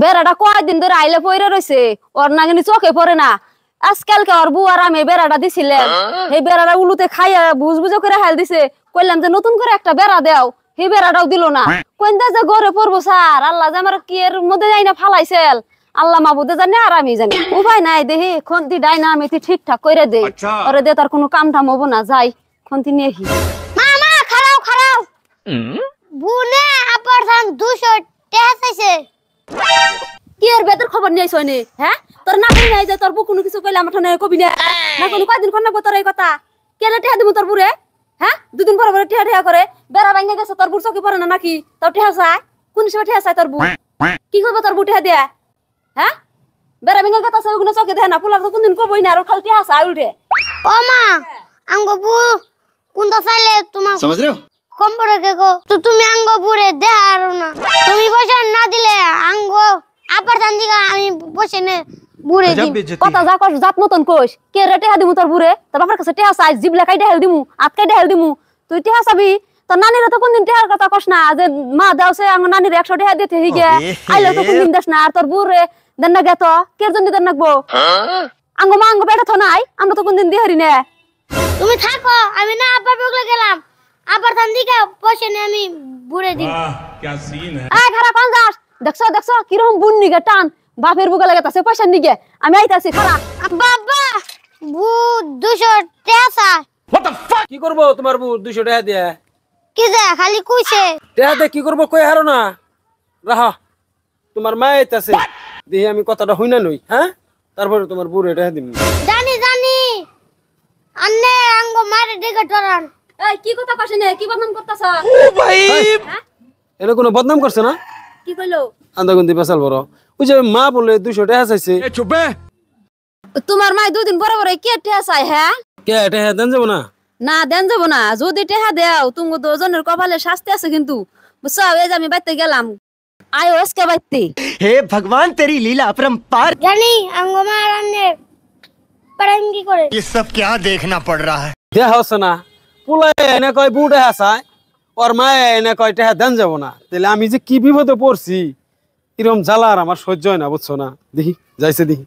বেড়াটা কয়দিন ধরে আইলে পইরা রইছে, ওর নাগিনি চোখে পড়ে না। আজকালকে ওর বউ আর আমি বেড়াটা দিছিলেন, সেই বেড়াটা উলুতে খাইয়া বুঝ বুঝো করে হাল দিছে। কইলাম যে নতুন করে একটা বেড়া দেও, সেই বেড়াটাও দিল না। কইন্দা যে ঘরে পড়বো স্যার, আল্লাহ যে আমার কি এর মধ্যে যাই না ফালাইছেল, আল্লাহ মাবুদে জানে আর আমি জানি। উপায় নাই, দেখি খন্তি ডাইনা আমি ঠিকঠাক করে দেই। ওরে দে তার কোনো কাম টাম হবো না, যাই খন্তি নিয়ে হি। মামা খারাও খারাও, বুনে আপার ধান 200 টাকা চাইছে। কি এর বেদের খবর নিয়ে আইছো নি? হ্যাঁ তোর না কই নাই যে তোর বউ কোনো কিছু কইলে আমার ঠানে কবি না, না কোনো কয়দিন কোন না তোর এই কথা কেলে টিহা দিমু তোর বুড়ে? হ্যাঁ দুদিন পর পরে টিহা টিহা করে বেড়া ভাঙা গেছে, তোর বুড় চোখে পড়ে না নাকি? তোর টিহা চায় কোন সময় টিহা চায় তোর বউ? কি করবো তোর বউ টিহা দিয়া? হ্যাঁ বেড়া ভাঙা গেছে ওগুলো চোখে দেয় না, পোলার তো কোনদিন কবই না, আর খালি টিহা চায় উল্টে। ও মা আঙ্গ বু কোনটা চাইলে তোমার समझ रहे हो? কম পড়ে গো, তো তুমি আঙ্গ বুড়ে দেহারো না। তুমি পয়সা না দিলে আঙ্গ আপার ধান দিকে আমি বসে নে বুড়ে দিই। কথা যা কস জাত মতন কইস, কে রে টিহা দিমু তোর বুড়ে? তোর বাপের কাছে টিহা চাই, জিবলা কাইটা হেল দিমু, আটকাইটা হেল দিমু। তুই টিহা চাবি, তোর নানিরা তো কোনদিন টিহার কথা কস না যে মা দেওছে আমার নানির 100 টাকা দিতে হিগে আইলে তো কোনদিন দেস না। আর তোর বুড়ে দেন না গেত কের জন্য দেন নাকবো? আঙ্গ মা আঙ্গ বেটা তো নাই, আমরা তো কোনদিন দিয়ে হারি না। তুমি থাকো, আমি না আপার বগলে গেলাম, আপার ধান দিকে বসে নে আমি বুড়ে দিই। क्या सीन है। আয় খারাপ কোন যাস? দেখছো দেখছো কিরকম বুন নিগে টান, বাপের বুকে লাগাতাছে পয়সা নিগে। আমি আইতাছি খারাপ। বাবা বু 200 টাকা কি করবো তোমার বউ 200 টাকা দিয়ে? কি যে খালি কইছে। টাকা দিয়ে কি করবো কই হারো না, রাহা তোমার মা আইতাছে, দেখি আমি কথাটা হই না নই। হ্যাঁ তারপরে তোমার বউরে টাকা দিম। জানি জানি আন্নে আঙ্গ মারে দিকে টরান। এই কি কথা কইছ নে, কি বদনাম করতাছ? এটা কোনো বদনাম করছে না? কি কইলো? আন্দাগুন্দি পেশাল বড় ওই যে মা বলে 200 টাকা চাইছে। তোমার মাই দুদিন পরে পরে কে টিহা চাই? হ্যাঁ কে টাকা দেন যাবো না? না দেন যাবো না, যদি টেহা দেও তুমি দুজনের কপালে শাস্তি আছে কিন্তু, বুঝছো? এই যে আমি বাইতে গেলাম, আয় ওসকে বাইতে। हे भगवान तेरी लीला अपरंपार। জানি আঙ্গ মার আন্নে পারাঙ্গি করে। ये सब क्या देखना पड़ रहा है? দেয়া হচ্ছে না, পোলা এনে কয় বউ টাকা চায়, ওর মা এনে কয় টাকা দেন যাবো না। তাহলে আমি যে কি বিপদে পড়ছি, এরকম জ্বালা আর আমার সহ্য হয় না, বুঝছো না? দেখি যাইছে দেখি।